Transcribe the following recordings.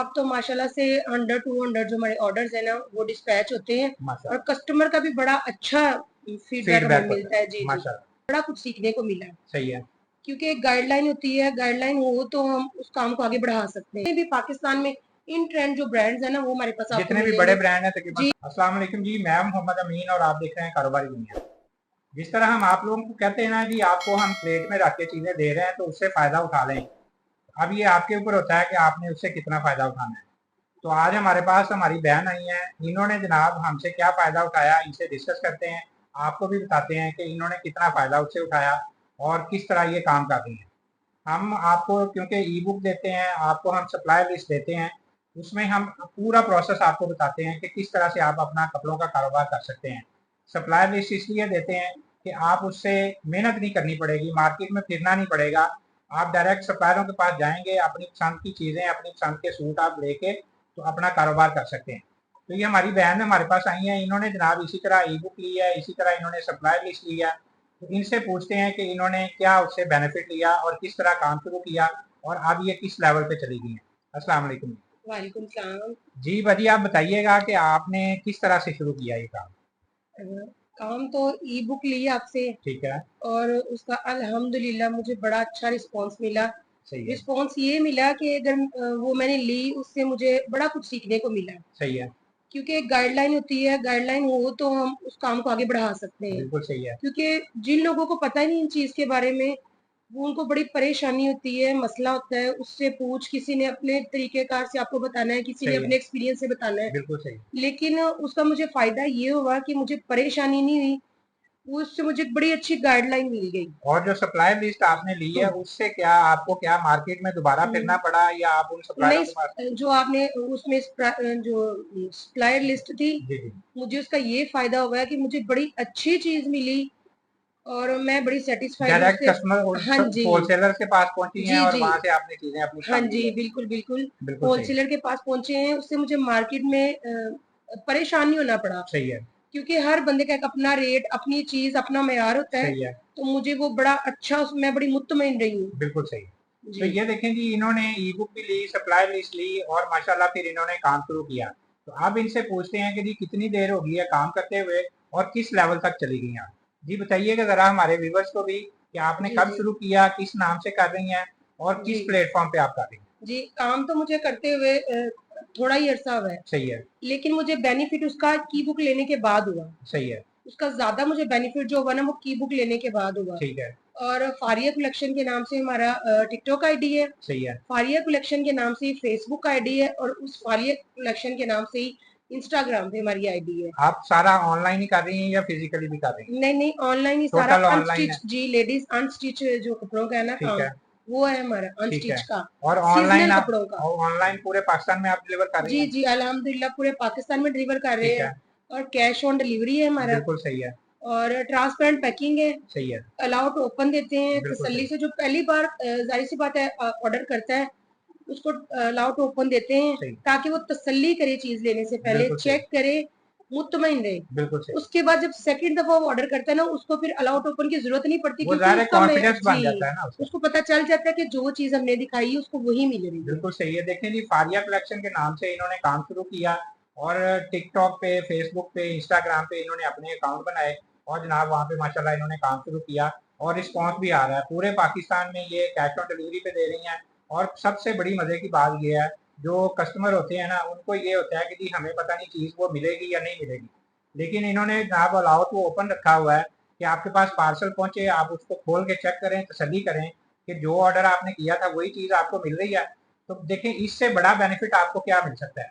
अब तो माशाल्लाह से 100-200 जो हमारे ऑर्डर्स है ना वो डिस्पैच होते हैं माशाल्लाह। और कस्टमर का भी बड़ा अच्छा फीडबैक हमें फीडबैक होता मिलता है। जी है जी, माशाल्लाह। बड़ा कुछ सीखने को मिला है। सही है। क्योंकि एक गाइडलाइन होती है, गाइडलाइन हो तो हम उस काम को आगे बढ़ा सकते हैं। भी पाकिस्तान में इन ट्रेंड जो ब्रांड्स है ना वो हमारे पास आपको जितने भी बड़े मिलेंगे। ब्रांड है तकरीबन। जी अस्सलाम वालेकुम जी, मैं मोहम्मद अमीन और आप देख रहे हैं कारोबारी दुनिया। जिस तरह हम आप लोगों को कहते हैं ना जी, आपको हम प्लेट में रख के चीजें दे रहे हैं तो उससे फायदा उठा लें। अब ये आपके ऊपर होता है कि आपने उससे कितना फायदा उठाना है। तो आज हमारे पास हमारी बहन आई है, इन्होंने जनाब हमसे क्या फायदा उठाया, इनसे डिस्कस करते हैं। आपको भी बताते हैं कि इन्होंने कितना फायदा उससे उठाया और किस तरह ये काम कर रही है। हम आपको क्योंकि ई बुक देते हैं, आपको हम सप्लाई लिस्ट देते हैं, उसमें हम पूरा प्रोसेस आपको बताते हैं कि किस तरह से आप अपना कपड़ों का कारोबार कर सकते हैं। सप्लाई लिस्ट इसलिए देते हैं कि आप उससे मेहनत नहीं करनी पड़ेगी, मार्केट में फिरना नहीं पड़ेगा। आप डायरेक्ट सप्लायरों के पास जाएंगे, अपनी पसंद की चीज़ें, अपनी पसंद के सूट आप लेके तो अपना कारोबार कर सकते हैं। तो ये हमारी बहन हमारे पास आई है, इन्होंने जनाब इसी तरह ई बुक ली है, इसी तरह इन्होंने सप्लाई लिस्ट लिया। तो इनसे पूछते हैं कि इन्होंने क्या उससे बेनिफिट लिया और किस तरह काम शुरू किया और अब ये किस लेवल पे चली गई हैं। अस्सलाम वालेकुम। वालेकुम सलाम। जी भाजी, आप बताइएगा कि आपने किस तरह से शुरू किया ये काम। अ, काम तो ई बुक ली आपसे ठीक है। और उसका अल्हम्दुलिल्लाह मुझे बड़ा अच्छा रिस्पांस मिला। सही है। रिस्पांस ये मिला कि अगर वो मैंने ली उससे मुझे बड़ा कुछ सीखने को मिला। सही है। क्योंकि एक गाइडलाइन होती है, गाइडलाइन हो तो हम उस काम को आगे बढ़ा सकते हैं। बिल्कुल सही है। क्योंकि जिन लोगों को पता ही नहीं इन चीज के बारे में, वो उनको बड़ी परेशानी होती है, मसला होता है, उससे पूछ किसी ने अपने तरीकेकार से आपको बताना है, किसी ने सही है। अपने एक्सपीरियंस से बताना है। बिल्कुल सही। लेकिन उसका मुझे फायदा ये हुआ कि मुझे परेशानी नहीं हुई, उससे मुझे एक बड़ी अच्छी गाइडलाइन मिल गई। और जो सप्लाई लिस्ट आपने ली है हम्म, उससे क्या आपको क्या मार्केट में दोबारा फिरना हम्म। पड़ा या आप उन सप्लायरों नहीं, के पास। जो आपने उसमें जो सप्लायर लिस्ट थी, जी जी। मुझे उसका ये फायदा हुआ कि मुझे बड़ी अच्छी चीज मिली और मैं बड़ी सेटिस्फाइड हूँ डायरेक्ट उससे। कस्टमर हाँ जी, होलसेलर के पास पहुंची हैं जी और जी, वहां से आपने चीजें अपनी हाँ पसंद की जी, है। बिल्कुल बिल्कुल। बिल्कुल सही। होलसेलर के पास पहुंचे हैं, उससे मुझे मार्केट में परेशान नहीं होना पड़ा। सही है। क्योंकि हर बंदे का एक अपना रेट, अपनी चीज, अपना मेयार होता है। सही है। तो मुझे वो बड़ा अच्छा, मैं बड़ी मुतमईन रही हूँ। बिल्कुल सही। तो जी ये देखें जी, इन्होंने ई बुक भी ली, सप्लाई लिस्ट ली और माशाल्लाह फिर इन्होंने काम शुरू किया। तो अब इनसे पूछते हैं कि जी कितनी देर हो गई है काम करते हुए और किस लेवल तक चली गई आप। जी बताइएगा जरा हमारे व्यूवर्स को भी कि आपने जी कब जी शुरू किया, किस नाम से कर रही हैं और जी किस प्लेटफॉर्म पे आप कर रही हैं। जी, काम तो मुझे करते हुए थोड़ा ही अरसा हुआ है। सही है। लेकिन मुझे बेनिफिट उसका की बुक लेने के बाद हुआ। सही है। उसका ज्यादा मुझे बेनिफिट जो हुआ ना वो की बुक लेने के बाद हुआ। ठीक है। और फारिया कलेक्शन के नाम से हमारा टिकटॉक आईडी है। सही है। फारिया कलेक्शन के नाम से ही फेसबुक आईडी है और उस फारिया कलेक्शन के नाम से ही इंस्टाग्राम पे हमारी आईडी है। आप सारा ऑनलाइन ही कर रही हैं या फिजिकली भी कर रही हैं। नहीं नहीं, ऑनलाइन ही सारा टोटल ऑनलाइन है। अनस्टिच। जी, लेडीज अनस्टिच जो कपड़ों का है ना ठीक काम, है। वो है हमारा ठीक है। अनस्टिच का, और ऑनलाइन सीजनल आप कपड़ों का। ऑनलाइन पूरे पाकिस्तान में आप डिलीवर कर रही जी हैं। जी, अल्हम्दुलिल्लाह पूरे पाकिस्तान में डिलीवर कर रहे ठीक हैं। है। और कैश ऑन डिलीवरी है हमारा। बिल्कुल सही है। और ट्रांसपेरेंट पैकिंग है। सही है। अलाउ टू ओपन देते हैं बिल्कुल तसल्ली सही। से। जो पहली बार जाहिर सी बात है ऑर्डर करता है, उसको अलाउ टू ओपन देते हैं सही। ताकि वो तसल्ली करे, चीज लेने से पहले बिल्कुल सही। चेक करे, मुतमईन रहे। बिल्कुल सही। उसके बाद जब सेकंड दफा वो ऑर्डर करता है ना, उसको फिर अलाउ टू ओपन की जरूरत नहीं पड़ती, वो क्योंकि ज़ाहिर है उसका मैं कॉन्फिडेंस जी, बन जाता है ना उसका। उसको पता चल जाता है कि जो चीज हमने दिखाई है उसको वही मिल रही है। बिल्कुल सही है। देखें जी, फारिया कलेक्शन के नाम से इन्होंने काम शुरू किया और टिकटॉक पे, फेसबुक पे, इंस्टाग्राम पे इन्होंने अपने अकाउंट बनाए और जनाब वहाँ पे माशाल्लाह इन्होंने काम शुरू किया और रिस्पांस भी आ रहा है। पूरे पाकिस्तान में ये कैश ऑन डिलीवरी पे दे रही हैं। और सबसे बड़ी मजे की बात ये है, जो कस्टमर होते हैं ना उनको ये होता है कि जी हमें पता नहीं चीज़ वो मिलेगी या नहीं मिलेगी, लेकिन इन्होंने जनाब अलाउ तो ओपन रखा हुआ है कि आपके पास पार्सल पहुंचे, आप उसको खोल के चेक करें, तसल्ली करें कि जो ऑर्डर आपने किया था वही चीज़ आपको मिल रही है। तो देखें इससे बड़ा बेनिफिट आपको क्या मिल सकता है।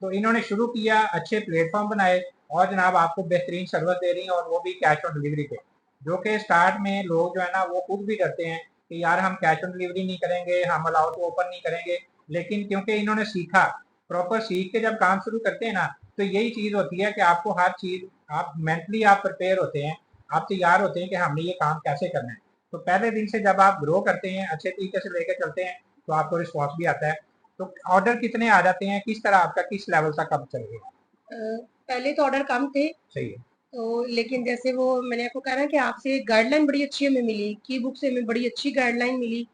तो इन्होंने शुरू किया, अच्छे प्लेटफॉर्म बनाए और जनाब आपको बेहतरीन सर्विस दे रही हैं और वो भी कैश ऑन डिलीवरी पे। जो कि स्टार्ट में लोग जो है ना वो खुद भी डरते हैं कि यार हम कैश ऑन डिलीवरी नहीं करेंगे, हम अलाउ टू ओपन नहीं करेंगे। लेकिन क्योंकि इन्होंने सीखा, प्रॉपर सीख के जब काम शुरू करते हैं ना, तो यही चीज़ होती है कि आपको हर चीज़, आप मेंटली आप प्रिपेयर होते हैं, आप तैयार होते हैं कि हमने ये काम कैसे करना है। तो पहले दिन से जब आप ग्रो करते हैं, अच्छे तरीके से लेकर चलते हैं, तो आपको रिस्पॉन्स भी आता है। तो ऑर्डर कितने आ जाते हैं, किस तरह आपका किस लेवल तक अब चलेगा। पहले तो ऑर्डर कम थे। सही है। तो लेकिन जैसे वो मैंने आपको कहा ना कि आपसे गाइडलाइन बड़ी अच्छी हमें मिली, की बुक से हमें बड़ी अच्छी गाइडलाइन मिली।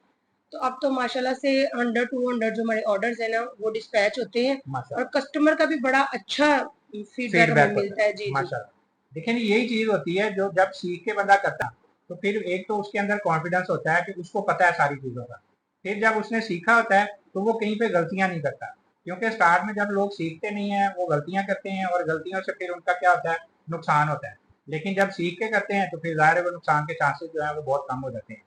तो अब तो माशाल्लाह से 100-200 जो हमारे ऑर्डर्स है ना वो डिस्पैच होते हैं और माशाल्लाह कस्टमर का भी बड़ा अच्छा फीडबैक हमें फीडबैक होता मिलता है। है। जी जी माशाल्लाह देखिए यही चीज होती है जो जब सीख के बंदा करता है तो फिर एक तो उसके अंदर कॉन्फिडेंस होता है कि उसको पता है सारी चीजों का। फिर जब उसने सीखा होता है तो वो कहीं पे गलतियां नहीं करता, क्योंकि स्टार्ट में जब लोग सीखते नहीं है वो गलतियां करते हैं और गलतियों से फिर उनका क्या होता है, नुकसान होता है। लेकिन जब सीख के करते हैं तो फिर ज़ाहिर है वो नुकसान के चांसेस जो है वो बहुत कम हो जाते हैं।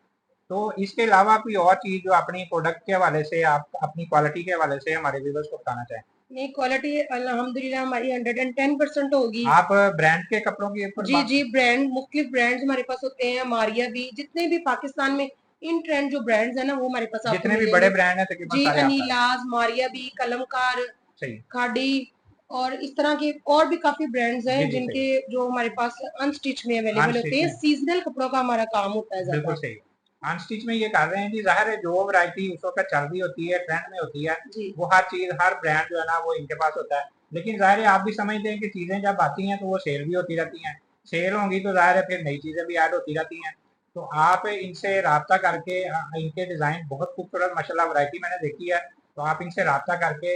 तो इसके अलावा कोई और चीज़ जो अपनी प्रोडक्ट के हवाले से, आप अपनी क्वालिटी के हवाले से हमारे व्यूवर्स को बताना चाहें? नहीं, क्वालिटी अल्हम्दुलिल्लाह हमारी 110% होगी। आप ब्रांड के कपड़ों के ऊपर जी बात। जी, ब्रांड मुख्तलिफ ब्रांड्स हमारे पास होते हैं। मारिया भी, जितने भी पाकिस्तान में इन ट्रेंड जो ब्रांड्स है ना वो हमारे पास आपको जितने भी बड़े मिलेंगे। ब्रांड हैं तकरीबन जी, सारे आपका है। अनीलाज, मारिया भी, कलमकार, सही। खाड़ी और इस तरह के और भी काफी ब्रांड्स जी हैं जी सही। जिनके जो हमारे पास अनस्टिच में अवेलेबल होते अनस्टिच हैं। में सीजनल कपड़ों का हमारा काम होता है बिल्कुल ज्यादा। सही। अनस्टिच में ये कर रहे हैं जी, ज़ाहिर है जो वैरायटी उस वक्त चल रही होती है, ट्रेंड में होती है, जी वो हर चीज़ हर ब्रांड जो है ना वो इनके पास होता है। लेकिन ज़ाहिर है आप भी समझते हैं कि चीज़ें जब आती हैं तो वो सेल भी होती रहती हैं। सेल होंगी तो ज़ाहिर है फिर नई चीज़ें भी ऐड होती रहती हैं। तो आप इनसे राब्ता करके इनके डिज़ाइन बहुत खूबसूरत माशाल्लाह वैरायटी मैंने देखी है। तो आप इनसे राब्ता करके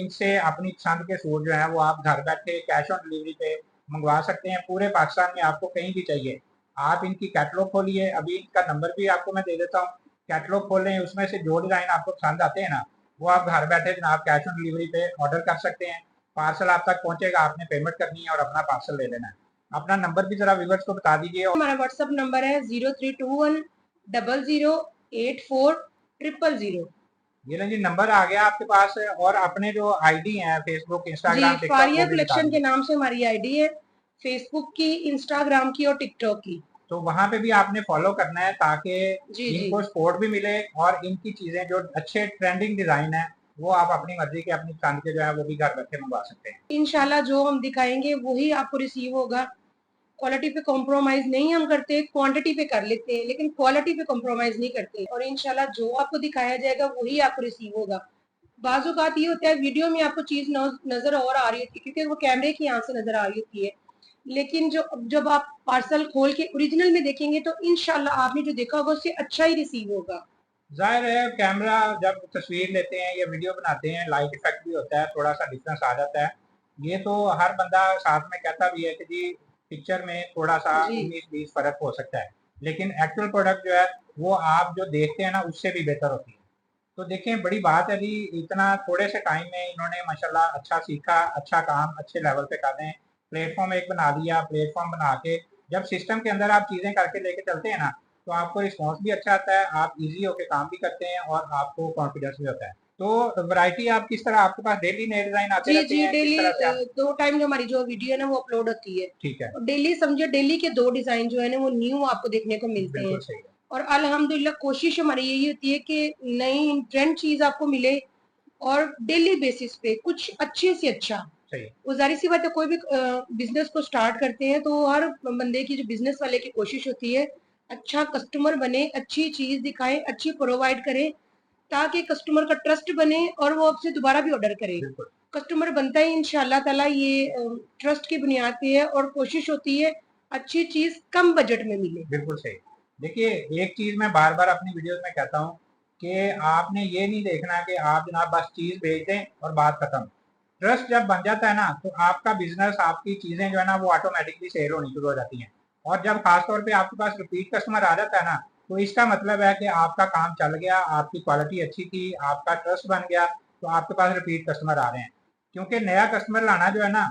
इनसे अपनी पसंद के सूट जो है वो आप घर बैठे कैश ऑन डिलीवरी पे मंगवा सकते हैं। पूरे पाकिस्तान में आपको कहीं भी चाहिए आप इनकी कैटलॉग खोलिए, अभी इनका नंबर भी आपको मैं दे देता हूँ। कैटलॉग खोलें, उसमें से जो डिज़ाइन आपको पसंद आते हैं ना वो आप घर बैठे जनाब कैश ऑन डिलीवरी पे ऑर्डर कर सकते हैं। पार्सल आप तक पहुंचेगा, आपने पेमेंट करनी है और अपना पार्सल ले लेना है। अपना नंबर भी जरा व्यूअर्स को बता दीजिए। हमारा व्हाट्सएप नंबर है 0321 0084 000। ये लें जी, नंबर आ गया आपके पास। और अपने जो आईडी है फेसबुक, जी, इंस्टाग्राम, टिकटॉक, फारिया वो भी बता कलेक्शन के दीजिए। नाम से हमारी आईडी है, फेसबुक की, इंस्टाग्राम की और टिकटॉक की। तो वहां पे भी आपने फॉलो करना है ताकि जी जी, इनको सपोर्ट भी मिले और इनकी चीजें जो अच्छे ट्रेंडिंग डिजाइन है वो आप अपनी मर्जी के अपनी पसंद के जो है वो भी घर बैठे मंगवा सकते हैं। इंशाल्लाह जो हम दिखाएंगे वही आपको रिसीव होगा। क्वालिटी पे कॉम्प्रोमाइज नहीं हम करते, क्वांटिटी पे कर लेते हैं लेकिन क्वालिटी पे कॉम्प्रोमाइज नहीं करते। और इंशाल्लाह जो आपको दिखाया जाएगा वही आपको रिसीव होगा। बाज़ औक़ात ये होता है वीडियो में आपको चीज नजर और आ रही होती है क्योंकि वो कैमरे की आंख से नजर आ रही होती है, लेकिन जो जब आप पार्सल खोल के ओरिजिनल में देखेंगे तो इंशाल्लाह आपने जो देखा होगा उससे अच्छा ही रिसीव होगा। जाहिर है कैमरा जब तस्वीर लेते हैं या वीडियो बनाते हैं लाइट इफेक्ट भी होता है, थोड़ा सा डिफरेंस आ जाता है। ये तो हर बंदा साथ में कहता भी है कि जी पिक्चर में थोड़ा सा जी 19-20 फर्क हो सकता है, लेकिन एक्चुअल प्रोडक्ट जो है वो आप जो देखते हैं ना उससे भी बेहतर होती है। तो देखें बड़ी बात है जी, इतना थोड़े से टाइम में इन्होंने माशाल्लाह अच्छा सीखा, अच्छा काम अच्छे लेवल पे कर रहे हैं। प्लेटफॉर्म एक बना दिया, प्लेटफॉर्म बना के जब सिस्टम के अंदर आप चीज़ें करके लेके चलते हैं ना तो आपको रिस्पॉन्स भी अच्छा आता है, आप इजी होके काम भी करते हैं और आपको कॉन्फिडेंस भी होता है। तो वैरायटी आप किस तरह, आपके पास डेली नए डिज़ाइन आते जी रहते जी, हैं, किस डेली तरह से आप? 2 टाइम जो हमारी जो वीडियो है ना वो अपलोड होती है ठीक है, और डेली समझिए डेली के 2 डिजाइन जो है ना वो न्यू आपको देखने को मिलते बिल्कुल हैं। सही है। और अल्हम्दुलिल्लाह कोशिश हमारी यही होती है कि नई ट्रेंड चीज आपको मिले और डेली बेसिस पे कुछ अच्छे से अच्छा। सही है, वो जाहिर सी बात है, कोई भी बिजनेस को स्टार्ट करते हैं तो हर बंदे की जो बिजनेस वाले की कोशिश होती है अच्छा कस्टमर बने, अच्छी चीज दिखाए, अच्छी प्रोवाइड करे ताकि कस्टमर का ट्रस्ट बने और वो आपसे दोबारा भी ऑर्डर करे। बिल्कुल, कस्टमर बनता ही इंशाल्लाह ताला ये ट्रस्ट की बुनियाद पे है और कोशिश होती है अच्छी चीज कम बजट में मिले। बिल्कुल सही। देखिए एक चीज़ मैं बार-बार अपनी वीडियोज़ में कहता हूँ कि आपने ये नहीं देखना कि आप जनाब बस चीज़ भेज दें और बात खत्म। ट्रस्ट जब बन जाता है ना तो आपका बिजनेस, आपकी चीजें जो है ना वो ऑटोमेटिकली सेल होनी शुरू हो जाती हैं। और जब खास तौर पे आपके पास रिपीट कस्टमर आ जाता है ना तो इसका मतलब है कि आपका काम चल गया, आपकी क्वालिटी अच्छी थी, आपका ट्रस्ट बन गया, तो आपके पास रिपीट कस्टमर आ रहे हैं। क्योंकि नया कस्टमर लाना जो है ना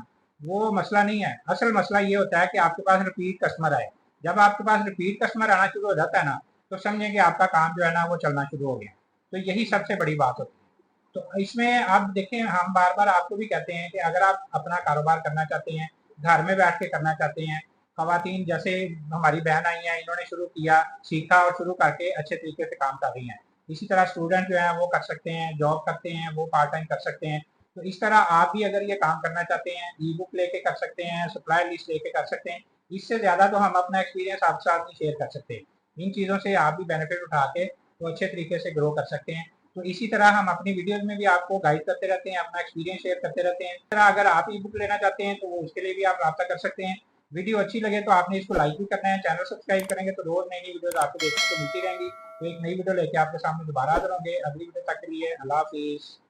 वो मसला नहीं है, असल मसला ये होता है कि आपके पास रिपीट कस्टमर आए। जब आपके पास रिपीट कस्टमर आना शुरू हो जाता है ना तो समझें कि आपका काम जो है ना वो चलना शुरू हो गया। तो यही सबसे बड़ी बात होती है। तो इसमें आप देखें, हम बार बार आपको भी कहते हैं कि अगर आप अपना कारोबार करना चाहते हैं, घर में बैठ के करना चाहते हैं, खवातीन जैसे हमारी बहन आई हैं, इन्होंने शुरू किया, सीखा और शुरू करके अच्छे तरीके से काम कर रही हैं। इसी तरह स्टूडेंट जो है वो कर सकते हैं, जॉब करते हैं वो पार्ट टाइम कर सकते हैं। तो इस तरह आप भी अगर ये काम करना चाहते हैं, ई बुक लेके कर सकते हैं, सप्लाई लिस्ट लेके कर सकते हैं। इससे ज़्यादा तो हम अपना एक्सपीरियंस आपके साथ नहीं शेयर कर सकते। इन चीज़ों से आप भी बेनिफिट उठा के तो अच्छे तरीके से ग्रो कर सकते हैं। तो इसी तरह हम अपनी वीडियोज़ में भी आपको गाइड करते रहते हैं, अपना एक्सपीरियंस शेयर करते रहते हैं। इस तरह अगर आप ई बुक लेना चाहते हैं तो उसके लिए भी आप राब्ता कर सकते हैं। वीडियो अच्छी लगे तो आपने इसको लाइक भी करना है, चैनल सब्सक्राइब करेंगे तो रोज़ नई-नई वीडियोज़ आपको देखने को मिलती रहेंगी। तो एक नई वीडियो लेके आपके सामने दोबारा हाजिर होंगे। अगली वीडियो तक के लिए अल्लाह हाफिज़।